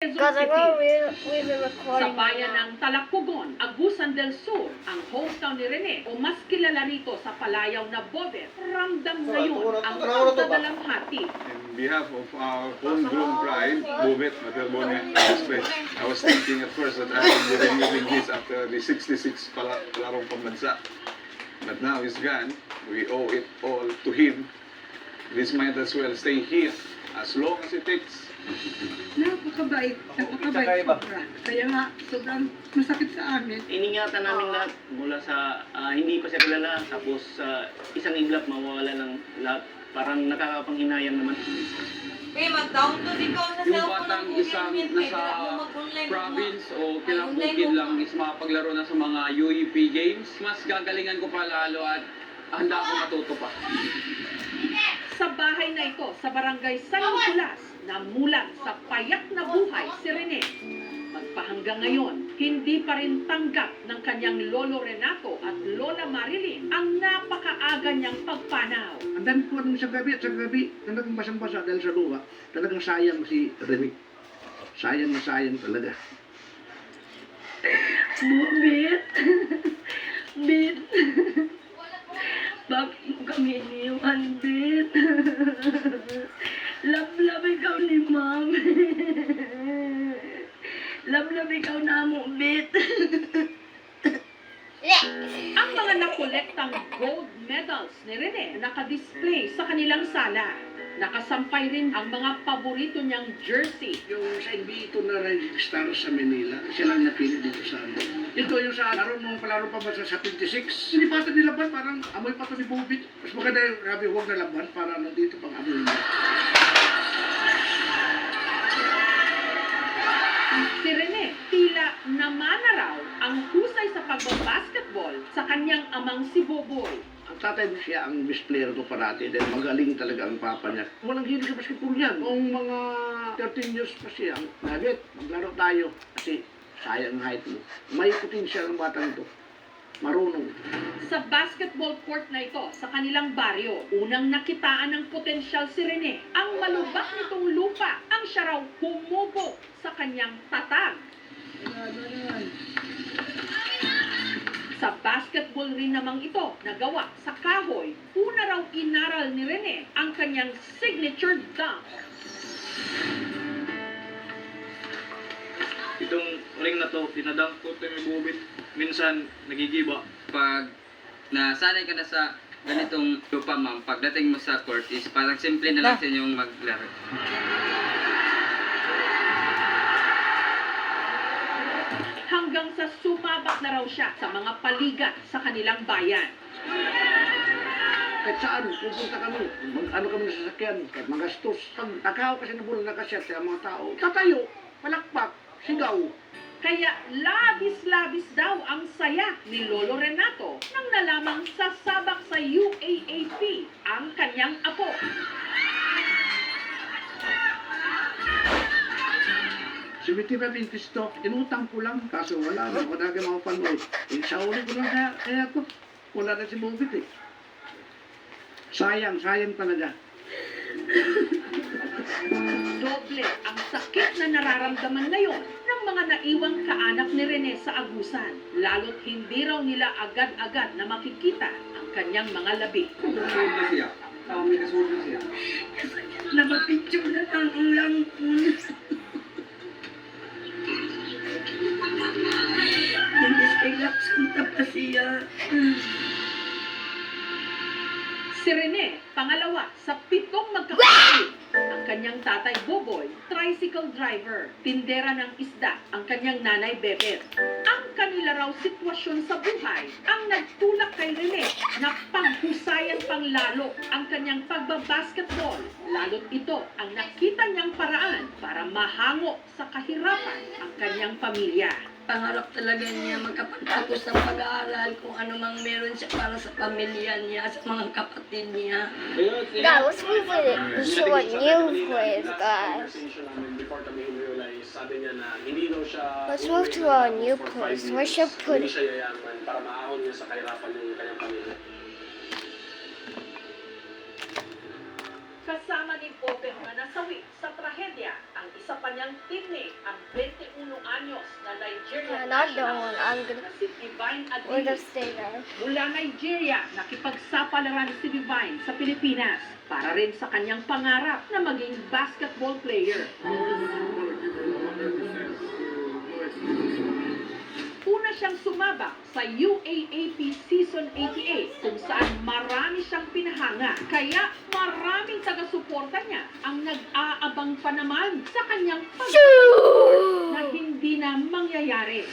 Gotta go with the Sa recording bayan now. ng Talakpugon, Agusan del Sur, ang hometown ni Rene o mas kilala rito sa palayaw na Bobet, ramdam ngayon ang pagdadalamhati. In behalf of our homegrown pride, Bobet, Materbonia Express, I was thinking at first that I would be renewing this after the 66 palarong pambansa. But now he's gone. We owe it all to him. This might as well stay here as long as it takes. Napakabait sobra. Kaya nga, sobrang masakit sa amin. Iningatan namin lahat mula sa hindi pa siya kilala, tapos isang iglap mawawala ng lahat. Parang nakakapanghinayang naman. Eh, mag-download ikaw sa Yung cellphone batang ng isang Google Meet. nasa province o kinabukid lang is makapaglaro na sa mga UEP games, mas gagalingan ko pa lalo at handa ako matuto pa. Sa bahay na ito, sa barangay San Nicolas, namulat sa payak na buhay si Rene. Magpahanggang ngayon, hindi pa rin tanggap ng kanyang lolo Renato at lola Marilyn ang napakaaga niyang pagpanaw. Ang dami ko nung sa gabi at sa gabi, talagang basang-basa dahil sa luha. Talagang sayang si Rene. Sayang na sayang talaga. Bubit. Bit. Bakit mo kami iniwan, Bit? Love ikaw ni Mom. Love ikaw na mo, Bit. Ang mga nakolektang gold medals ni Rene nakadisplay sa kanilang sala. Nakasampay rin ang mga paborito niyang jersey. Yung sa NBA ito na Rising Star sa Manila, siya lang napili dito sa ano. Ito yung sa laro nung palaro pa ba sa 26. Hindi pa ito nilaban, parang amoy pa ito ni Bobit. Mas maganda yung rabi, huwag na laban para nandito pang amoy niya. Si Rene, tila namana raw ang husay sa pagbabasketball sa kanyang amang si Boboy. Ang tatay mo siya ang best player ko parati dahil magaling talaga ang papa niya. Walang hilig sa basketball yan. Noong mga 13 years pa siya, Nugget, maglaro tayo kasi sayang ang height mo. May potential ang batang ito. Marunong. Sa basketball court na ito sa kanilang baryo, unang nakitaan ng potensyal si Rene. Ang malubak nitong lupa ang siya raw humubo sa kanyang tatag. Sa basketball rin namang ito, nagawa sa kahoy, una raw inaral ni Rene ang kanyang signature dunk. Itong ring na to, tinadunk ko ito yung bubit. Minsan, nagigiba. Pag nasanay ka na sa ganitong lupa, ma'am, pagdating mo sa court is parang simple na lang sa inyong maglaro. Hanggang sa sumabak na raw siya sa mga paligat sa kanilang bayan. Kahit saan, pupunta kami. Ano kami sa sasakyan, kahit magastos. Pag takaw kasi nabulan na kasi sa mga tao, tatayo, palakpak, sigaw. Kaya labis-labis daw ang saya ni Lolo Renato nang nalamang sasabak sa UAAP ang kanyang apo. Si Betty Babintis to, inutang ko lang, kaso wala na, wala ka mga panood. Eh, sauli ko lang kaya to, wala na si Bobit eh. Sayang talaga. Doble ang sakit na nararamdaman ngayon ng mga naiwang kaanak ni Rene sa Agusan. Lalo't hindi raw nila agad-agad na makikita ang kanyang mga labi. Kasunod na siya. May kasunod na siya. Napapicture na lang ang langkon. Nandis kay Lapsan pa siya. Si Rene, pangalawa sa 7 magkakapatid. Ang kanyang tatay Boboy, tricycle driver, tindera ng isda, ang kanyang nanay Bebet. Ang kanila raw sitwasyon sa buhay ang nagtulak kay Rene na paghusayan pang lalo ang kanyang pagbabasketball. Lalo't ito ang nakita niyang paraan para mahango sa kahirapan ang kanyang pamilya. Pangarap talaga niya magkapagtapos ng pag-aaral kung ano mang meron siya para sa pamilya niya, sa mga kapatid niya. God, let's move with it. To a new place, guys. Before kami realize, sabi niya na hindi daw siya Let's move to a new place. Where should I put hindi it? siya yayaman para maahon niya sa kahirapan ng kanyang pamilya. Kasama ni Bobet na nasawi sa trahedya ang isa pa niyang teammate, ang 21 anyos na Nigerian Another one. I'm na gonna. si Divine We're gonna Adili. stay there. Mula Nigeria, nakipagsapalaran si Divine sa Pilipinas para rin sa kanyang pangarap na maging basketball player. Una siyang sumabak sa UAAP Season 88 kung saan marami siyang pinahanga. Kaya maraming taga-suporta niya ang nag-aabang pa naman sa kanyang na hindi na mangyayari.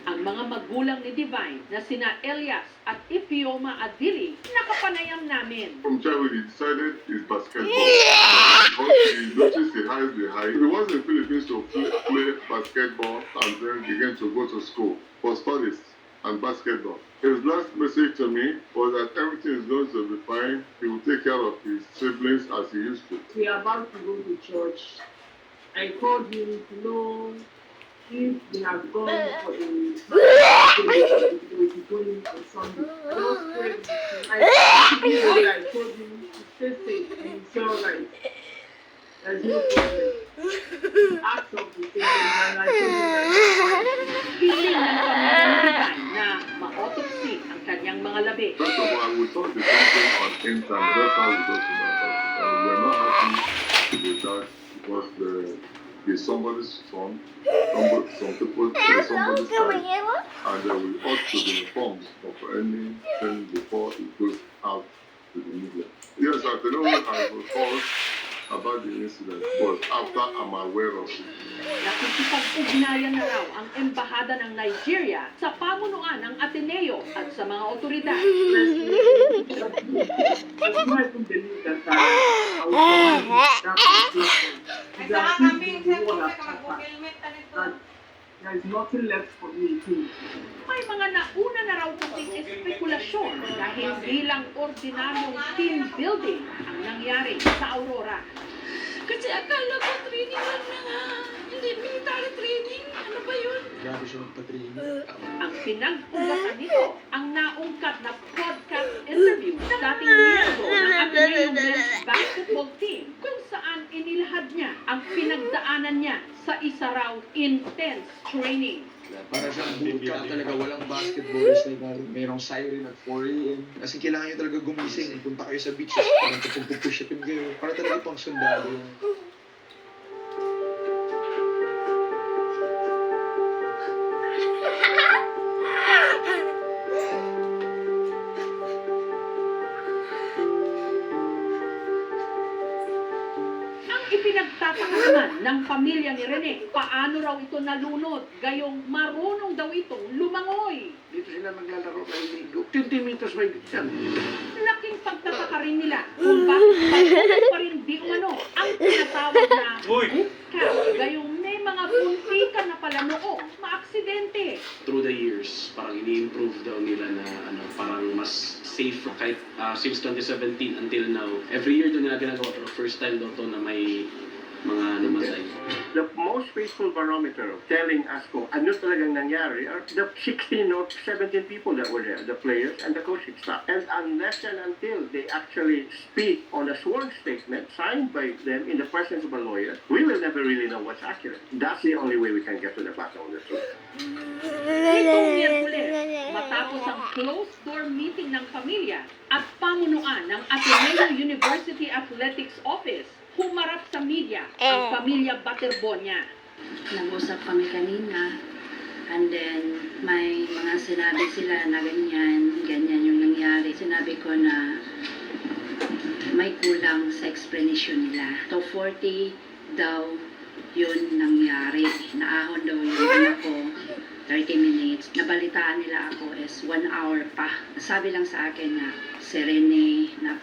Ang mga magulang ni Divine na sina Elias at Ifioma Adili nakapanayam namin. From childhood, he decided his basketball. Because he noticed the highs behind. He was in Philippines to play basketball and then began to go to school for studies and basketball. His last message to me was that everything is going to be fine. He will take care of his siblings as he used to. We are about to go to church. I called him to know if they have gone for a they will be going on Sunday. I was praying. I told him to stay safe and it's all right. There's no problem. Ask of the thing and I told him that Piling ng pamilya ni Divine na ma-autopsy ang kanyang mga labi. First of all, we saw the something on internet. That's how we got to know that. We are not happy with that because there's somebody's son, some people, there's somebody's child, and we ought to be informed of anything before it goes out to the media. Yes, I can only have a call about the incident, but after I'm aware of it. Nakikipag-ugnayan na raw ang embahada ng Nigeria sa pamunuan ng Ateneo at sa mga otoridad. I do not even believe that I was that person. Ay, There are saka kami, things sir, you kung want may to kamag-helmet na nito. that there is nothing left for me to. May mga nauna na raw kasing espekulasyon na hindi lang ordinaryong team building ang nangyari sa Aurora. Kasi akala ko training lang na nga. Hindi, military training. Ano ba yun? Grabe siya magpa-training. Ang pinagpugatan nito ang naungkat na podcast interview ng dating miyembro ng Ateneo Men's Basketball Team kung saan inilahad niya ang pinagdaanan niya sa isa raw intense training. Para siyang bootcamp talaga, walang basketballers na mayroong siren at 4 a.m. Kasi kailangan nyo talaga gumising. Punta kayo sa beaches, parang pupush-upin kayo. Para talaga pang sundalo. Ang ipinagtataka naman ng pamilya ni Rene, paano raw ito nalunod, gayong marunong daw itong lumangoy. Dito sila naglalaro ng ligo. 20 meters may yan. Laking pagtataka rin nila kung bakit patuloy pa rin di umano ang tinatawag na bootcamp, gayong may mga puntikan na pala noong maaksidente. Through the years, parang ini-improve daw nila na parang mas safe kahit since 2017 until now. Every year doon nila ginagawa pero first time daw to na may mga namatay. The most faithful barometer of telling us kung ano talagang nangyari are the 16 or 17 people that were there, the players and the coaching staff. And unless and until they actually speak on a sworn statement signed by them in the presence of a lawyer, we will never really know what's accurate. That's the only way we can get to the bottom of the truth. Nitong Miyerkules, matapos ang closed-door meeting ng pamilya at pamunuan ng Ateneo University Athletics Office, humarap sa media ang pamilya Baterbonia. Nag-usap kami kanina and then may mga sinabi sila na ganyan yung nangyari. Sinabi ko na may kulang sa explanation nila. So 40 daw yun nangyari. Naahon daw yung anak ko 30 minutes. Nabalitaan nila ako is 1 hour pa. Sabi lang sa akin na si Rene na